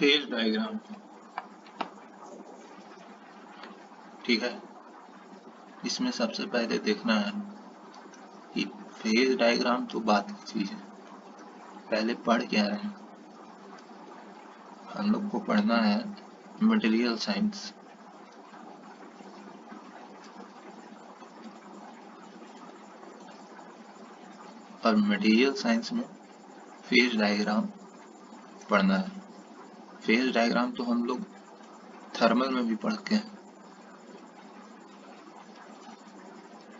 Phase diagram, ठीक है। इसमें सबसे पहले देखना है कि फेज डायग्राम तो बात की चीज है, पहले पढ़ क्या रहे हैं। हम लोग को पढ़ना है मटेरियल साइंस, और मटेरियल साइंस में फेज डायग्राम पढ़ना है। फेज डायग्राम तो हम लोग थर्मल में भी पढ़ के हैं,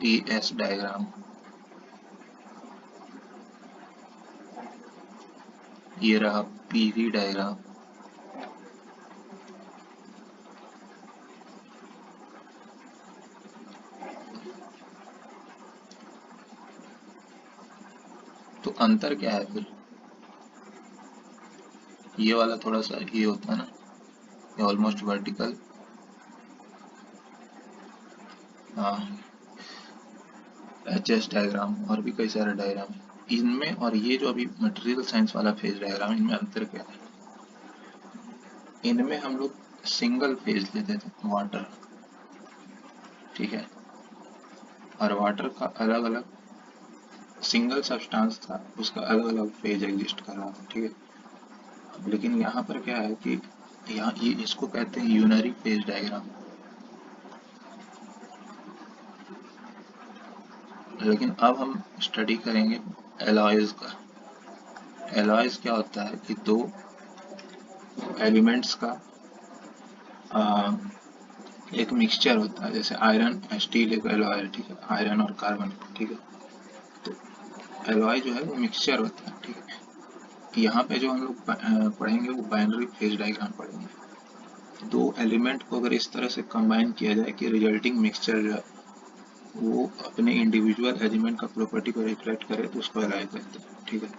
टीएस डायग्राम, ये रहा पीवी डायग्राम, तो अंतर क्या है फिर? ये वाला थोड़ा सा ये होता है ना, ये ऑलमोस्ट वर्टिकल, हाँ, एचएस डायग्राम और भी कई सारे डायग्राम है इनमें, और ये जो अभी मटेरियल साइंस वाला फेज डायग्राम, इनमें अंतर क्या है? इनमें हम लोग सिंगल फेज लेते थे वाटर, ठीक है, और वाटर का अलग अलग सिंगल सब्सटेंस था, उसका अलग अलग फेज एग्जिस्ट कर रहा था, ठीक है। लेकिन यहाँ पर क्या है कि यहाँ ये इसको कहते हैं यूनरी फेज डायग्राम। लेकिन अब हम स्टडी करेंगे एलॉयज का। एलॉयज क्या होता है कि दो एलिमेंट्स का एक मिक्सचर होता है, जैसे आयरन स्टील एक एलॉय है, ठीक है, आयरन और कार्बन, ठीक है। तो एलॉय जो है वो मिक्सचर होता है, ठीक है। यहाँ पे जो हम लोग पढ़ेंगे वो बाइनरी फेज डायग्राम पढ़ेंगे। दो एलिमेंट को अगर इस तरह से कंबाइन किया जाए कि रिजल्टिंग मिक्सचर जो है वो अपने इंडिविजुअल एलिमेंट का प्रॉपर्टी को रिफ्लेक्ट करे, तो उसको एलॉय कहते हैं, ठीक है।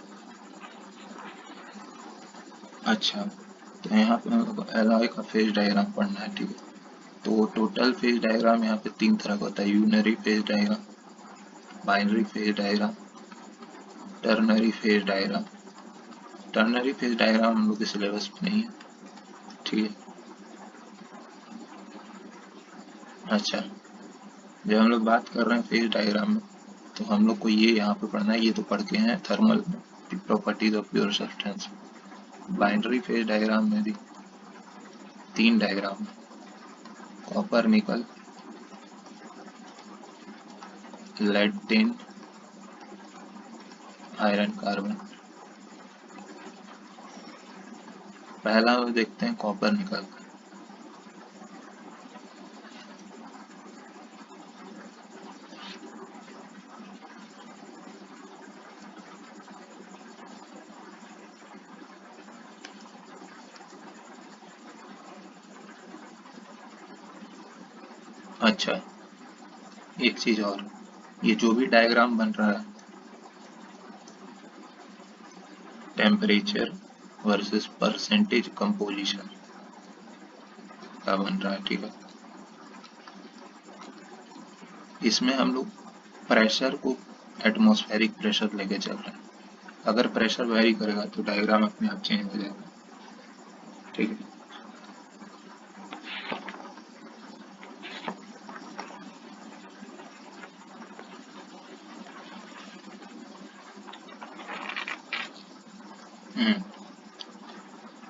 अच्छा, तो यहाँ पे हम लोग को एलॉय का फेज डायग्राम पढ़ना है, ठीक है। तो टोटल फेज डायग्राम यहाँ पे तीन तरह का होता है, unary phase diagram, binary phase diagram, ternary phase diagram. Ternary phase diagram हम लोग के सिलेबस में नहीं है, ठीक है। अच्छा, जब हम लोग बात कर रहे हैं फेज डायग्राम में, तो हम लोग को ये यहाँ पे पढ़ना है, ये तो पढ़ के हैं thermal properties of pure substance. Binary phase diagram में भी तीन diagram, copper nickel, lead tin, iron carbon. पहला देखते हैं कॉपर निकल। अच्छा, एक चीज और, ये जो भी डायग्राम बन रहा है टेम्परेचर वर्सेस परसेंटेज कंपोजिशन का बन रहा है, ठीक है। इसमें हम लोग प्रेशर को एटमॉस्फेरिक प्रेशर लेके चल रहे हैं। अगर प्रेशर वेरी करेगा तो डायग्राम अपने आप चेंज हो जाएगा, ठीक है।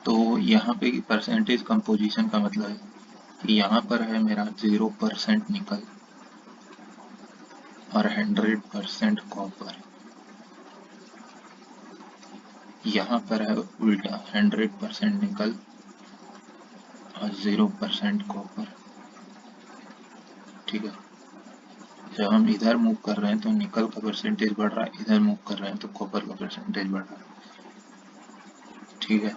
तो यहाँ पे परसेंटेज कंपोजिशन का मतलब है कि यहाँ पर है मेरा 0% निकल और 100% कॉपर, यहाँ पर है उल्टा 100% निकल और 0% कॉपर, ठीक है। जब हम इधर मूव कर रहे हैं तो निकल का परसेंटेज बढ़ रहा है, इधर मूव कर रहे हैं तो कॉपर का परसेंटेज बढ़ रहा है, ठीक है।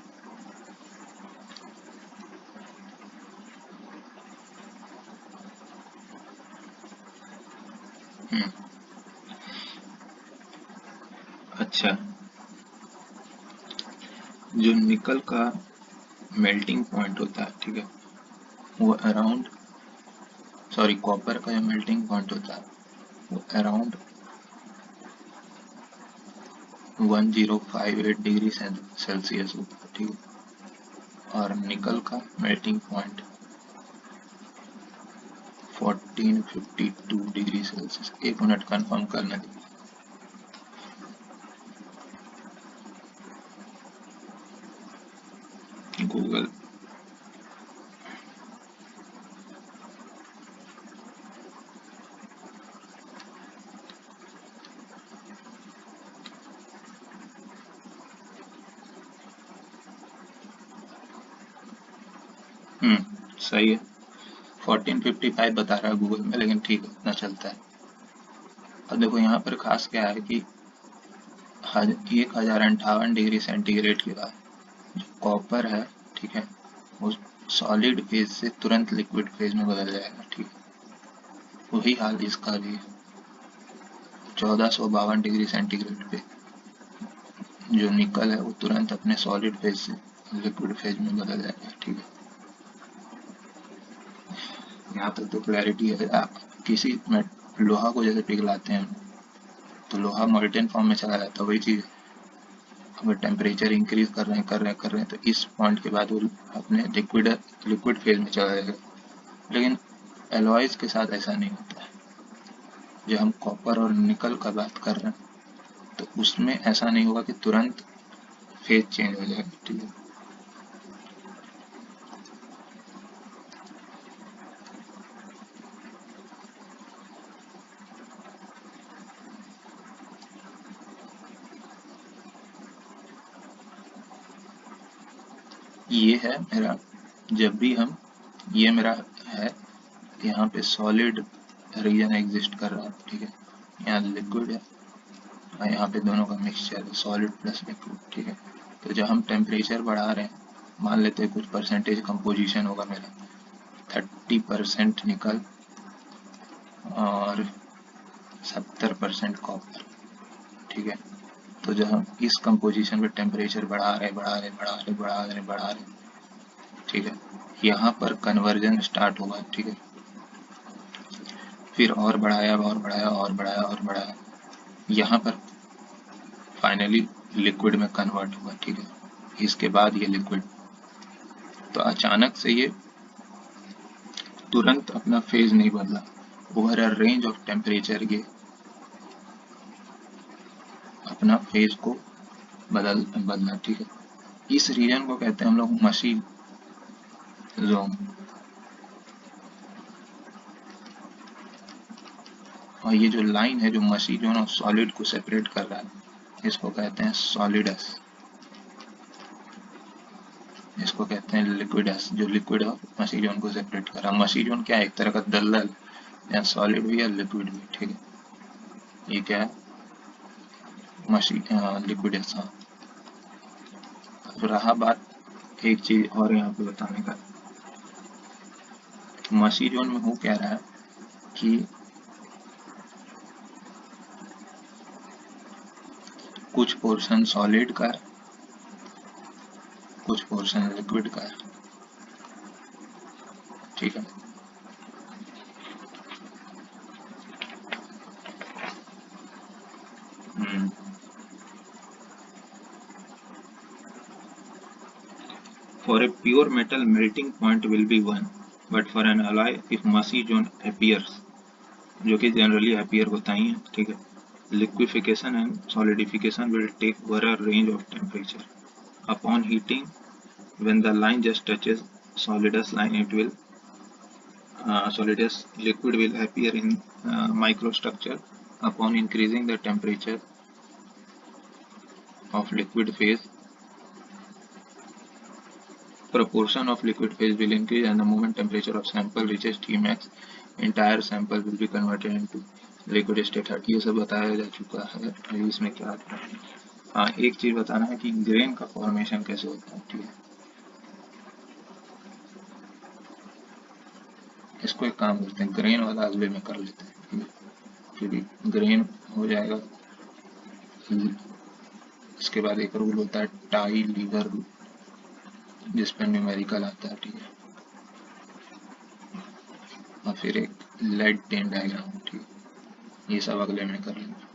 अच्छा, जो निकल का मेल्टिंग पॉइंट होता है, ठीक है, वो अराउंड, सॉरी, कॉपर का जो मेल्टिंग पॉइंट होता है वो अराउंड 1058 डिग्री सेल्सियस होता है, ठीक है। और निकल का melting point 1452 degree Celsius. 1 minute confirm करने दीजिए। गूगल सही है। 1455 बता रहा है गूगल में, लेकिन ठीक है, इतना चलता है। अब देखो यहाँ पर खास क्या है कि 1058 डिग्री सेंटीग्रेड के बाद जो कॉपर है, ठीक है, वो सॉलिड फेज से तुरंत लिक्विड फेज में बदल जाएगा, ठीक है। वही हाल इसका भी है। 1452 डिग्री सेंटीग्रेड पे जो निकल है वो तुरंत अपने सॉलिड फेज से लिक्विड फेज में बदल जाएगा, ठीक है। यहाँ तक तो क्लैरिटी है। आप किसी लोहा को जैसे पिघलाते हैं तो लोहा मोल्टेन फॉर्म में चला जाता है, वही चीज अगर टेम्परेचर इंक्रीज कर रहे हैं तो इस पॉइंट के बाद वो अपने लिक्विड फेज में चला जाएगा। लेकिन एलॉयज के साथ ऐसा नहीं होता है। जब हम कॉपर और निकल का बात कर रहे हैं तो उसमें ऐसा नहीं होगा कि तुरंत फेज चेंज हो जाएगा, ठीक है। ये है मेरा, जब भी हम, ये मेरा है, यहाँ पे सॉलिड रीजन एग्जिस्ट कर रहा है, ठीक है। यहाँ लिक्विड है और यहाँ पे दोनों का मिक्सचर है, सॉलिड प्लस लिक्विड, ठीक है। तो जब हम टेम्परेचर बढ़ा रहे हैं, मान लेते हैं कुछ परसेंटेज कंपोजिशन होगा मेरा 30% निकल और 70% कॉपर, ठीक है। तो जब हम इस कंपोजिशन पे टेम्परेचर बढ़ा रहे, ठीक है, यहाँ पर कन्वर्जन स्टार्ट होगा, ठीक है। फिर और बढ़ाया, यहाँ पर फाइनली लिक्विड में कन्वर्ट हुआ, ठीक है। इसके बाद ये लिक्विड, तो अचानक से ये तुरंत अपना फेज नहीं बदला। Over a range of temperature ये अपना फेज को बदला, ठीक है। इस रीजन को कहते हैं हम लोग मशी जोन, और ये जो लाइन है जो मशी जोन और सॉलिड को सेपरेट कर रहा है, इसको कहते हैं सॉलिडस। इसको कहते हैं लिक्विडस, जो लिक्विड और मशी जोन को सेपरेट कर रहा है। मशी जोन क्या है, एक तरह का दलदल, या सॉलिड भी या लिक्विड भी, ठीक है। ये क्या है, मशी लिक्विडस। हाँ, रहा बात एक चीज और यहाँ पे बताने का, मशी जोन में हो क्या रहा है कि कुछ पोर्शन सॉलिड का है, कुछ पोर्शन लिक्विड का है, ठीक है। For a pure metal, melting point will be 1, but for an alloy, if massy zone appears, जो कि जनरली appear होता ही है, ठीक है, liquefaction and solidification will take over a range of temperature. Upon heating, when the line just touches solidus line, it will solidus liquid will appear in microstructure. Upon increasing the temperature of liquid phase, proportion of liquid phase will increase, and the moment temperature of sample reaches Tmax, entire sample will be converted into liquid state. ये सब बताया जा चुका है। इसमें क्या आता है, हाँ, एक चीज बताना है कि ग्रेन का फॉर्मेशन कैसे होता है, ठीक है। इसको एक काम करते हैं, ग्रेन वाला अगले में कर लेते हैं, ठीक है, क्योंकि ग्रेन हो जाएगा। इसके बाद एक रूल होता है टाई लीवर रूल, जिसपे न्यूमेरिकल आता है, ठीक है। और फिर एक लेड टेन डायग्राम, ठीक है। ये सब अगले में कर लेंगे।